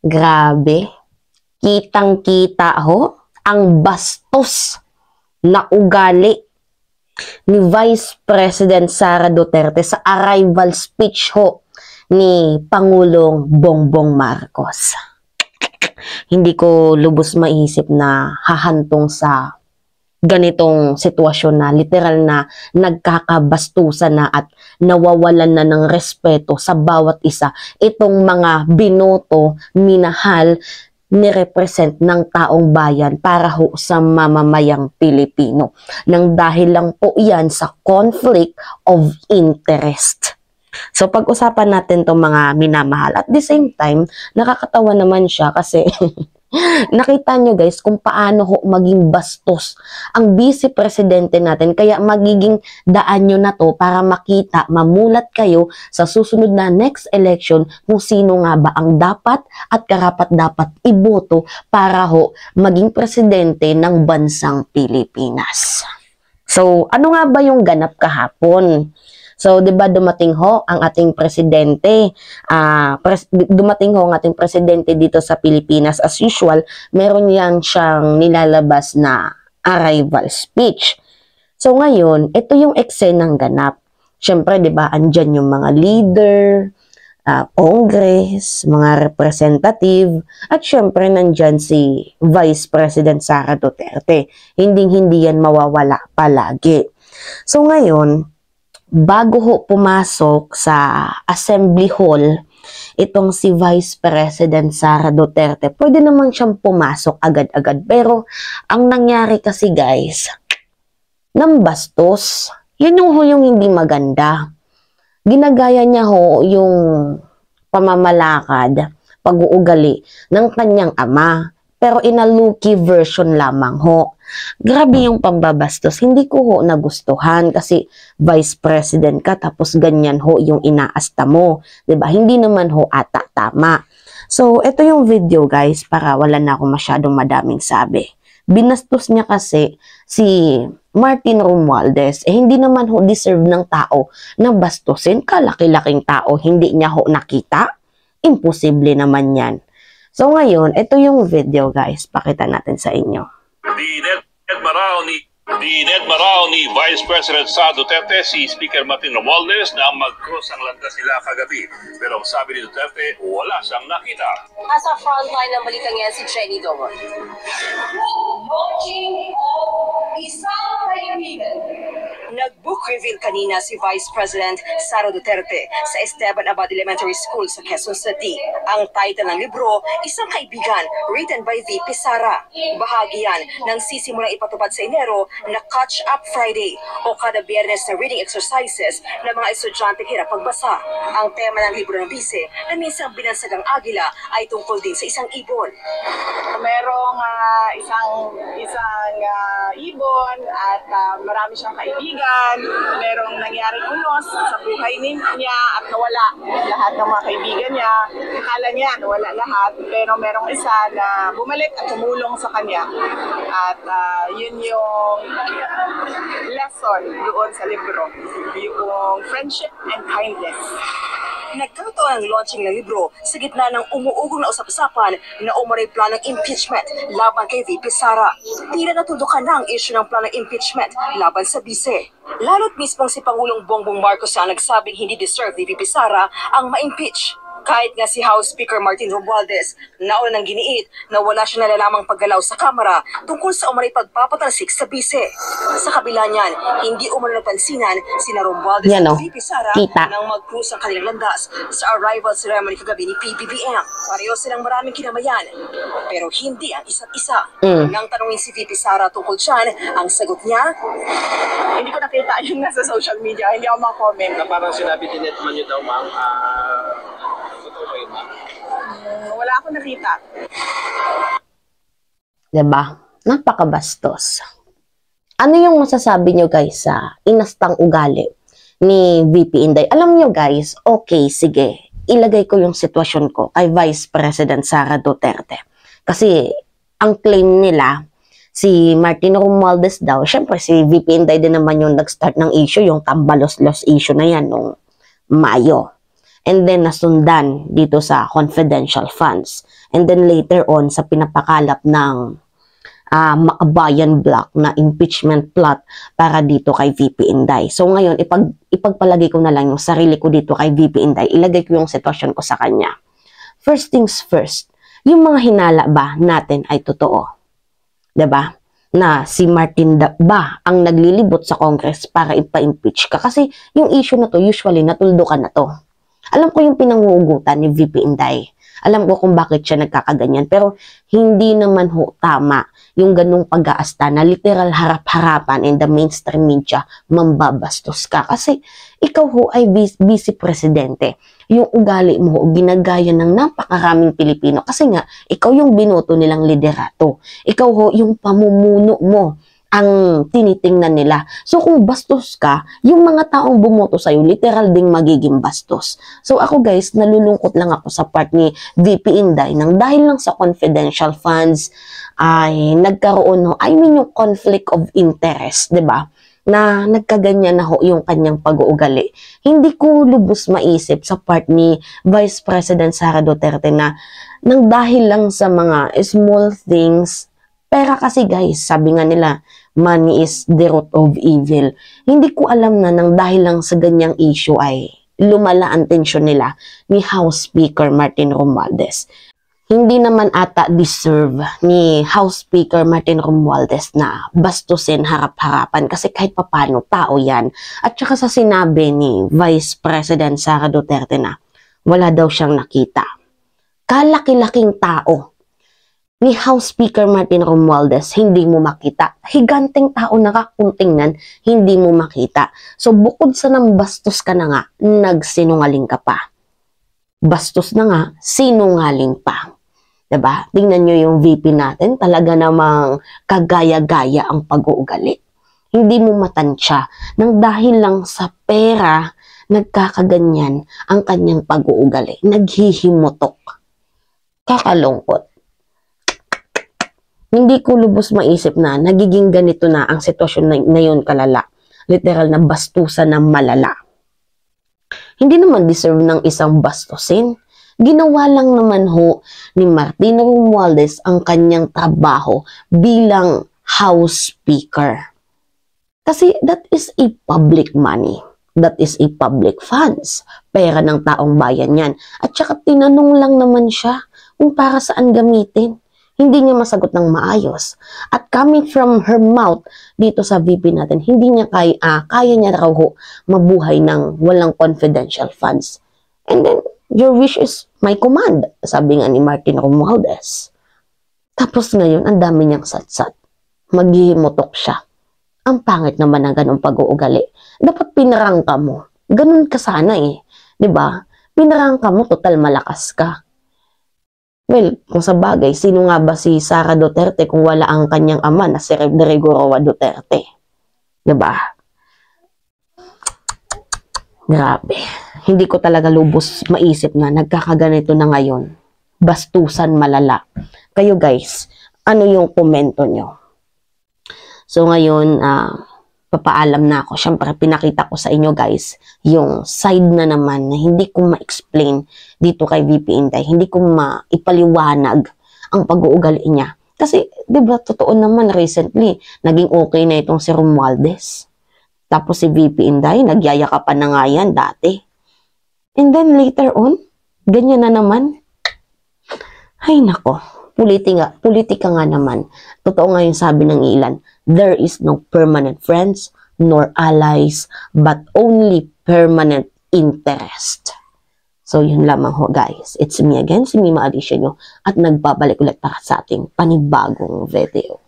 Grabe. Kitang-kita ho ang bastos na ugali ni Vice President Sara Duterte sa arrival speech ho ni Pangulong Bongbong Marcos. Hindi ko lubos maisip na hahantong sa ganitong sitwasyon na literal na nagkakabastusan na at nawawalan na ng respeto sa bawat isa itong mga binoto, minahal, nirepresent ng taong bayan para ho sa mamamayang Pilipino. Nang dahil lang po yan sa conflict of interest. So pag-usapan natin itong mga minamahal. At the same time, nakakatawa naman siya kasi nakita nyo guys kung paano ho maging bastos ang vice presidente natin. Kaya magiging daan nyo na to para makita, mamulat kayo sa susunod na next election kung sino nga ba ang dapat at karapat dapat iboto para ho maging presidente ng bansang Pilipinas. So ano nga ba yung ganap kahapon? So, 'di ba dumating ho ang ating presidente, dumating ho ang ating presidente dito sa Pilipinas as usual, meron yan siyang nilalabas na arrival speech. So, ngayon, ito yung eksenang ganap. Syempre, 'di ba, andyan yung mga leader, Congress, mga representative, at syempre nandyan si Vice President Sara Duterte. Hindi yan mawawala palagi. So, ngayon, bago ho pumasok sa Assembly Hall, itong si Vice President Sara Duterte, pwede naman siyang pumasok agad-agad. Pero, ang nangyari kasi guys, nambastos. Yun yung hindi maganda. Ginagaya niya ho yung pamamalakad, pag-uugali ng kanyang ama. Pero in a low-key version lamang ho. Grabe yung pambabastos. Hindi ko ho nagustuhan kasi vice president ka tapos ganyan ho yung inaasta mo. 'Di ba? Hindi naman ho ata tama. So, ito yung video guys para wala na akong masyadong madaming sabi. Binastos niya kasi si Martin Romualdez. Hindi naman ho deserve ng tao na bastusin. Kalaki-laking tao. Hindi niya ho nakita. Imposible naman yan. So ngayon, ito yung video guys. Pakita natin sa inyo. Dined Marao ni Vice President Sara Duterte si Speaker Martin Romualdez na mag-cross ang landas nila kagabi. Pero sabi ni Duterte, wala siyang nakita. Nasa frontline ng balitang yan si Jenny Dogon. Isang kaibigan. Nag-book reveal kanina si Vice President Sara Duterte sa Esteban Abad Elementary School sa Quezon City. Ang title ng libro, Isang Kaibigan, written by VP Sara. Bahagi yan ng sisimulang ipatupad sa Enero na Catch Up Friday o kada Biyernes na reading exercises ng mga estudyanteng hirap pagbasa. Ang tema ng libro ng bise na minsang binansagang agila ay tungkol din sa isang ibon. Merong isang ibon at marami siyang kaibigan. Merong nangyaring unos sa buhay niya at nawala lahat ng mga kaibigan niya. Akala niya nawala lahat pero merong isa na bumalik at tumulong sa kanya. At yun yung lesson doon sa libro, yung friendship and kindness. Nagkataon ang launching ng libro sa gitna ng umuugong na usap-usapan na umaray planong impeachment laban kay VP Sara. Tila natudukan na ang issue ng planong impeachment laban sa bise. Lalo't mismong si Pangulong Bongbong Marcos ang nagsabing hindi deserve ni VP Sara ang ma-impeach. Kahit nga si House Speaker Martin Romualdez nauna nang giniit na wala siya nalalamang paggalaw sa Kamara tungkol sa umaray pagpapatalsik sa bise. Sa kabila niyan, hindi umano napansinan sina Romualdez at VP Sara nang mag-cruise ang kanilang landas sa arrival ceremony kagabi ni PBBM. Pareho silang maraming kinamayan, pero hindi ang isa't isa. Nang tanungin si VP Sara tungkol dyan, ang sagot niya, hindi ko nakita yung nasa social media, hindi ako ma-comment. Na parang sinabi din man yun daw, ma'am, wala akong nakita. Diba? Napakabastos. Ano yung masasabi nyo guys sa inastang ugali ni VP Inday? Alam nyo guys, okay, sige, ilagay ko yung sitwasyon ko kay Vice President Sara Duterte. Kasi ang claim nila, si Martin Romualdez daw, syempre si VP Inday din naman yung nag-start ng issue, yung tambalos-los issue na yan nung Mayo. And then nasundan dito sa confidential funds. And then later on sa pinapakalap ng Makabayan Block na impeachment plot para dito kay VP Inday. So ngayon, ipagpalagay ko na lang yung sarili ko dito kay VP Inday. Ilagay ko yung sitwasyon ko sa kanya. First things first, yung mga hinala ba natin ay totoo? 'Di ba? Na si Martin ba ang naglilibot sa Congress para ipa-impeach ka? Kasi yung issue na to, usually natuldukan na to. Alam ko yung pinanguugutan ni VP Inday. Alam ko kung bakit siya nagkakaganyan. Pero hindi naman ho tama yung ganung pag-aasta na literal harap-harapan in the mainstream media, mambabastos ka. Kasi ikaw ho ay vice presidente. Yung ugali mo ho, ginagaya ng napakaraming Pilipino. Kasi nga, ikaw yung binoto nilang liderato. Ikaw ho yung pamumuno mo ang tinitingnan nila. So kung bastos ka, yung mga taong bumoto sa'yo, literal ding magiging bastos. So ako guys, nalulungkot lang ako sa part ni VP Inday nang dahil lang sa confidential funds ay nagkaroon ho, I mean yung conflict of interest, 'di ba? Na nagkaganyan na ho yung kanyang pag-uugali. Hindi ko lubos maisip sa part ni Vice President Sara Duterte na nang dahil lang sa mga small things, pera kasi guys, sabi nga nila, money is the root of evil. Hindi ko alam na nang dahil lang sa ganyang issue ay lumala ang tensyon nila ni House Speaker Martin Romualdez. Hindi naman ata deserve ni House Speaker Martin Romualdez na bastusin harap-harapan kasi kahit papano tao yan. At saka sa sinabi ni Vice President Sara Duterte na wala daw siyang nakita. Kalaki-laking tao ni House Speaker Martin Romualdez, hindi mo makita. Higanteng tao na kakuntingnan, hindi mo makita. So, bukod sa nang bastos ka na nga, nagsinungaling ka pa. Bastos na nga, sinungaling pa. Diba? Tingnan nyo yung VP natin, talaga namang kagaya-gaya ang pag-uugali. Hindi mo matansya, nang dahil lang sa pera, nagkakaganyan ang kanyang pag-uugali. Naghihimutok. Kakalungkot. Hindi ko lubos maisip na nagiging ganito na ang sitwasyon na yun kalala. Literal na bastusan ng malala. Hindi naman deserve ng isang bastusin. Ginawa lang naman ho ni Martin Romualdez ang kanyang trabaho bilang House Speaker. Kasi that is a public money. That is a public funds. Pera ng taong bayan yan. At saka tinanong lang naman siya kung para saan gamitin. Hindi niya masagot ng maayos. At coming from her mouth dito sa VP natin, hindi niya kaya niya raw ho mabuhay ng walang confidential funds. And then, your wish is my command, sabi nga ni Martin Romualdez. Tapos ngayon, ang dami niyang satsat. Maghihimutok siya. Ang pangit naman ng ganong pag-uugali. Dapat pinarangka mo. Ganun ka sana eh. 'Di ba? Pinarangka mo, total malakas ka. Well, kung sa bagay, sino nga ba si Sara Duterte kung wala ang kanyang ama na si Rodrigo Roa Duterte? 'Di ba? Grabe. Hindi ko talaga lubos maisip na nagkakaganito na ngayon. Bastusan malala. Kayo guys, ano yung komento nyo? So ngayon, papaalam na ako. Siyempre, pinakita ko sa inyo guys, yung side na naman na hindi ko ma-explain dito kay VP Inday. Hindi ko maipaliwanag ang pag-uugali niya. Kasi, di ba, totoo naman recently, naging okay na itong si Romualdez. Tapos si VP Inday, nagyayakapan na nga yan dati. And then later on, ganyan na naman. Ay nako, politika nga naman. Totoo nga yung sabi ng ilan, there is no permanent friends nor allies, but only permanent interest. So yun lamang ho guys. It's me again, si Mima Alicia nyo, at nagbabalik ulit para sa ating panibagong video.